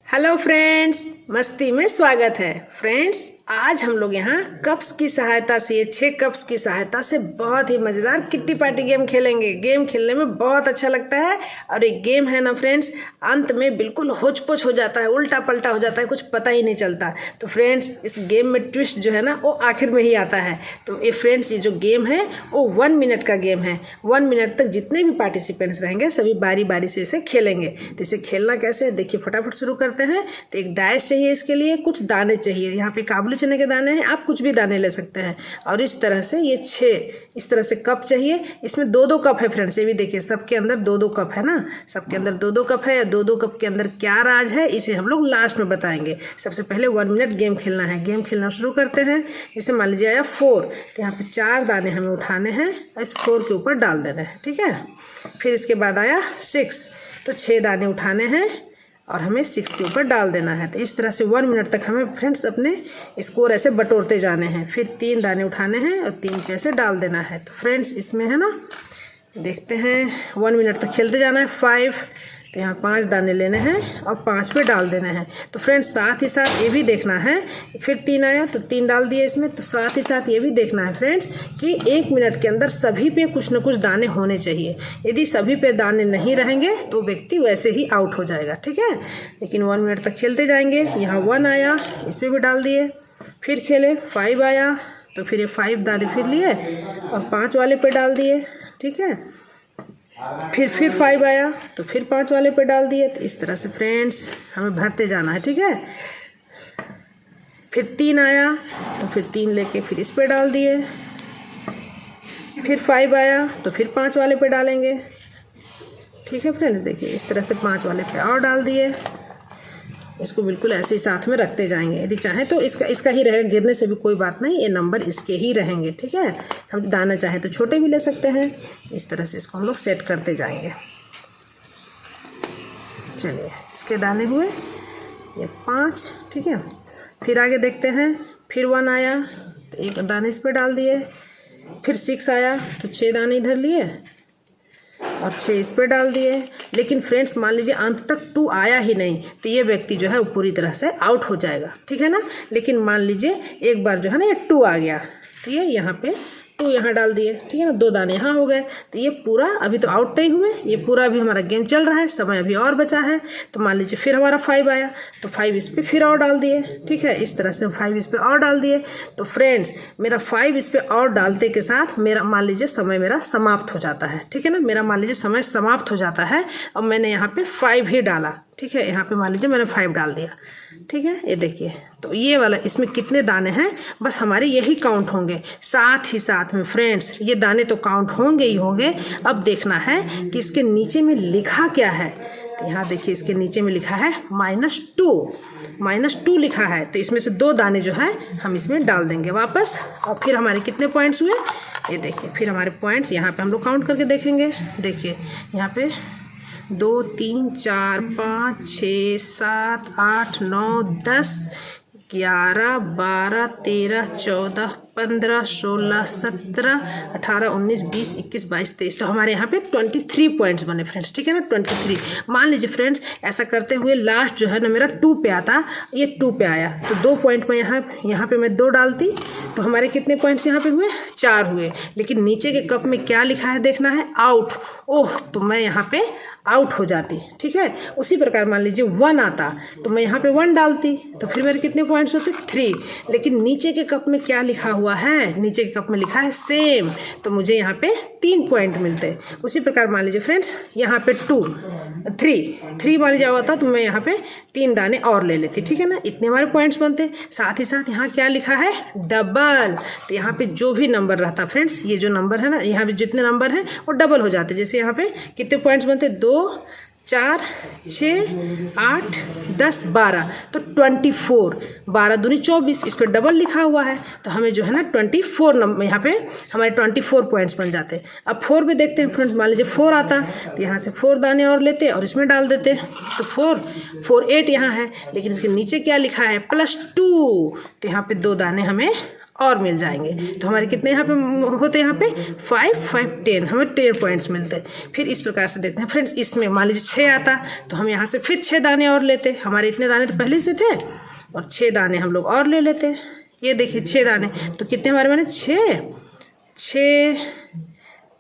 Hello friends, मस्ती में स्वागत है। फ्रेंड्स, आज हम लोग यहाँ कप्स की सहायता से, ये 6 कप्स की सहायता से बहुत ही मज़ेदार किट्टी पार्टी गेम खेलेंगे। गेम खेलने में बहुत अच्छा लगता है और एक गेम है ना फ्रेंड्स, अंत में बिल्कुल होच पोच हो जाता है, उल्टा पलटा हो जाता है, कुछ पता ही नहीं चलता। तो फ्रेंड्स, इस गेम में ट्विस्ट जो है ना वो आखिर में ही आता है। तो ये फ्रेंड्स, ये जो गेम है वो 1 मिनट का गेम है। 1 मिनट तक जितने भी पार्टिसिपेंट्स रहेंगे सभी बारी बारी से इसे खेलेंगे। तो इसे खेलना कैसे है देखिए, फटाफट शुरू करते हैं। तो एक डाइस चाहिए, इसके लिए कुछ दाने चाहिए। यहाँ पे काबुली चने के दाने हैं, आप कुछ भी दाने ले सकते हैं। और इस तरह से ये 6 इस तरह से कप चाहिए। इसमें 2-2 कप है फ्रेंड्स, ये भी देखिए, सबके अंदर 2-2 कप है ना, सबके अंदर 2-2 कप है। 2-2 कप के अंदर क्या राज है इसे हम लोग लास्ट में बताएंगे। सबसे पहले 1 मिनट गेम खेलना है। गेम खेलना शुरू करते हैं। जैसे मान लीजिए आया 4, तो यहाँ पे 4 दाने हमें उठाने हैं, इस 4 के ऊपर डाल देना है, ठीक है। फिर इसके बाद आया 6, तो 6 दाने उठाने हैं और हमें 6 के ऊपर डाल देना है। तो इस तरह से 1 मिनट तक हमें फ्रेंड्स अपने स्कोर ऐसे बटोरते जाने हैं। फिर 3 दाने उठाने हैं और 3 पे ऐसे डाल देना है। तो फ्रेंड्स, इसमें है ना, देखते हैं 1 मिनट तक खेलते जाना है। 5, तो यहाँ 5 दाने लेने हैं और 5 पे डाल देना है। तो फ्रेंड्स, साथ ही साथ ये भी देखना है, फिर 3 आया तो 3 डाल दिए इसमें। तो साथ ही साथ ये भी देखना है फ्रेंड्स कि 1 मिनट के अंदर सभी पे कुछ न कुछ दाने होने चाहिए। यदि सभी पे दाने नहीं रहेंगे तो व्यक्ति वैसे ही आउट हो जाएगा, ठीक है। लेकिन 1 मिनट तक खेलते जाएंगे। यहाँ 1 आया, इस पर भी डाल दिए। फिर खेले, 5 आया तो फिर ये 5 दाने फिर लिए और 5 वाले पे डाल दिए, ठीक है। फिर 5 आया तो फिर 5 वाले पे डाल दिए। तो इस तरह से फ्रेंड्स हमें भरते जाना है, ठीक है। फिर 3 आया तो फिर 3 लेके फिर इस पे डाल दिए। फिर 5 आया तो फिर 5 वाले पे डालेंगे, ठीक है फ्रेंड्स। देखिए, इस तरह से 5 वाले पे और डाल दिए। इसको बिल्कुल ऐसे ही साथ में रखते जाएंगे। यदि चाहें तो इसका ही रहेगा, गिरने से भी कोई बात नहीं, ये नंबर इसके ही रहेंगे, ठीक है। हम दाना चाहें तो छोटे भी ले सकते हैं। इस तरह से इसको हम लोग सेट करते जाएंगे। चलिए, इसके दाने हुए ये 5, ठीक है। फिर आगे देखते हैं। फिर 1 आया तो 1 दाने इस पर डाल दिए। फिर 6 आया तो 6 दाने इधर लिए और 6 इस पर डाल दिए। लेकिन फ्रेंड्स, मान लीजिए अंत तक 2 आया ही नहीं तो ये व्यक्ति जो है वो पूरी तरह से आउट हो जाएगा, ठीक है ना। लेकिन मान लीजिए एक बार जो है ना ये 2 आ गया तो ये यहाँ पे 2 यहाँ डाल दिए, ठीक है ना। 2 दाने यहाँ हो गए तो ये पूरा अभी तो आउट नहीं हुए, ये पूरा अभी हमारा गेम चल रहा है, समय अभी और बचा है। तो मान लीजिए फिर हमारा 5 आया तो 5 इस पर फिर और डाल दिए, ठीक है। इस तरह से 5 इस पर और डाल दिए। तो फ्रेंड्स, मेरा 5 इस पर और डालते के साथ मेरा मान लीजिए समय मेरा समाप्त हो जाता है, ठीक है ना। मेरा मान लीजिए समय समाप्त हो जाता है और मैंने यहाँ पे 5 ही डाला, ठीक है। यहाँ पे मान लीजिए मैंने 5 डाल दिया, ठीक है। ये देखिए, तो ये वाला इसमें कितने दाने हैं बस हमारे यही काउंट होंगे। साथ ही साथ में फ्रेंड्स, ये दाने तो काउंट होंगे ही होंगे। अब देखना है कि इसके नीचे में लिखा क्या है। तो यहाँ देखिए, इसके नीचे में लिखा है -2 लिखा है। तो इसमें से 2 दाने जो है हम इसमें डाल देंगे वापस। और फिर हमारे कितने पॉइंट्स हुए ये देखिए। फिर हमारे पॉइंट्स यहाँ पे हम लोग काउंट करके देखेंगे। देखिए, यहाँ पे 2, 3, 4, 5, 6, 7, 8, 9, 10, 11, 12, 13, 14, 15, 16, 17, 18, 19, 20, 21, 22, 23। तो हमारे यहाँ पे 23 पॉइंट्स बने फ्रेंड्स, ठीक है ना। 23। मान लीजिए फ्रेंड्स, ऐसा करते हुए लास्ट जो है ना मेरा 2 पे आता, ये 2 पे आया तो 2 पॉइंट में यहाँ पे मैं 2 डालती तो हमारे कितने पॉइंट्स यहाँ पे हुए, 4 हुए। लेकिन नीचे के कप में क्या लिखा है देखना है, आउट। ओह, तो मैं यहाँ पे आउट हो जाती, ठीक है। उसी प्रकार मान लीजिए 1 आता तो मैं यहाँ पे 1 डालती तो फिर मेरे कितने पॉइंट्स होते, 3। लेकिन नीचे के कप में क्या लिखा हुआ है, नीचे के कप में लिखा है सेम, तो मुझे यहाँ पे 3 पॉइंट मिलते। उसी प्रकार मान लीजिए फ्रेंड्स, यहाँ पे 3 मान लीजिए हुआ था तो मैं यहाँ पे 3 दाने और ले लेती, ठीक है ना। इतने हमारे पॉइंट्स बनते। साथ ही साथ यहाँ क्या लिखा है, डबल। तो यहाँ पे जो भी नंबर रहता फ्रेंड्स, ये जो नंबर है ना, यहाँ पे जितने नंबर हैं वो डबल हो जाते। जैसे यहाँ पे कितने पॉइंट्स बनते, 2, 4, 6, 8, 10, 12, तो 24, 12 दूनी 24, इस पर डबल लिखा हुआ है तो हमें जो है ना 24 नंबर, यहाँ पे हमारे 24 पॉइंट्स बन जाते। अब 4 पे देखते हैं फ्रेंड्स, मान लीजिए 4 आता तो यहाँ से 4 दाने और लेते और इसमें डाल देते। तो 4, 8 यहाँ है, लेकिन इसके नीचे क्या लिखा है, +2, तो यहाँ पे 2 दाने हमें और मिल जाएंगे। तो हमारे कितने यहाँ पे होते हैं, यहाँ पे 5 5 10, हमें 10 पॉइंट्स मिलते हैं। फिर इस प्रकार से देखते हैं फ्रेंड्स, इसमें मान लीजिए 6 आता तो हम यहाँ से फिर 6 दाने और लेते। हमारे इतने दाने तो पहले से थे और 6 दाने हम लोग और ले लेते। ये देखिए 6 दाने, तो कितने हमारे बने, 6 6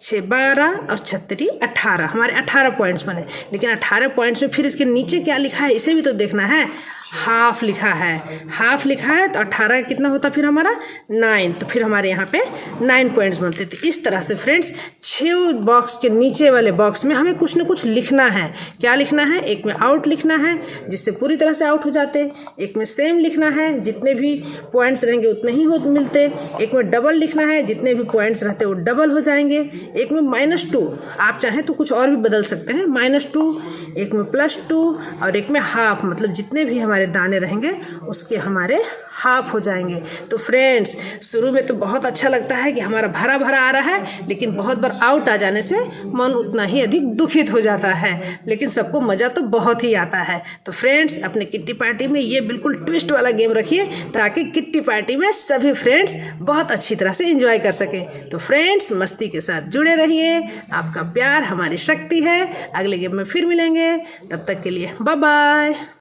6 12 और 36 18, हमारे 18 पॉइंट्स बने। लेकिन 18 पॉइंट्स में फिर इसके नीचे क्या लिखा है इसे भी तो देखना है। हाफ लिखा है, हाफ लिखा है तो 18 कितना होता फिर हमारा 9, तो फिर हमारे यहाँ पे 9 पॉइंट्स बनते। तो इस तरह से फ्रेंड्स 6 बॉक्स के नीचे वाले बॉक्स में हमें कुछ ना कुछ लिखना है। क्या लिखना है, एक में आउट लिखना है जिससे पूरी तरह से आउट हो जाते, एक में सेम लिखना है जितने भी पॉइंट्स रहेंगे उतने ही हो मिलते, एक में डबल लिखना है जितने भी पॉइंट्स रहते वो डबल हो जाएंगे, एक में -2, आप चाहें तो कुछ और भी बदल सकते हैं, -2, एक में +2 और एक में हाफ, मतलब जितने भी हमारे दाने रहेंगे उसके हमारे हाफ हो जाएंगे। तो फ्रेंड्स शुरू में तो बहुत अच्छा लगता है कि हमारा भरा भरा आ रहा है, लेकिन बहुत बार आउट आ जाने से मन उतना ही अधिक दुखित हो जाता है, लेकिन सबको मज़ा तो बहुत ही आता है। तो फ्रेंड्स अपने किट्टी पार्टी में ये बिल्कुल ट्विस्ट वाला गेम रखिए ताकि किट्टी पार्टी में सभी फ्रेंड्स बहुत अच्छी तरह से एंजॉय कर सकें। तो फ्रेंड्स मस्ती के साथ जुड़े रहिए, आपका प्यार हमारी शक्ति है। अगले गेम में फिर मिलेंगे, तब तक के लिए बाय बाय।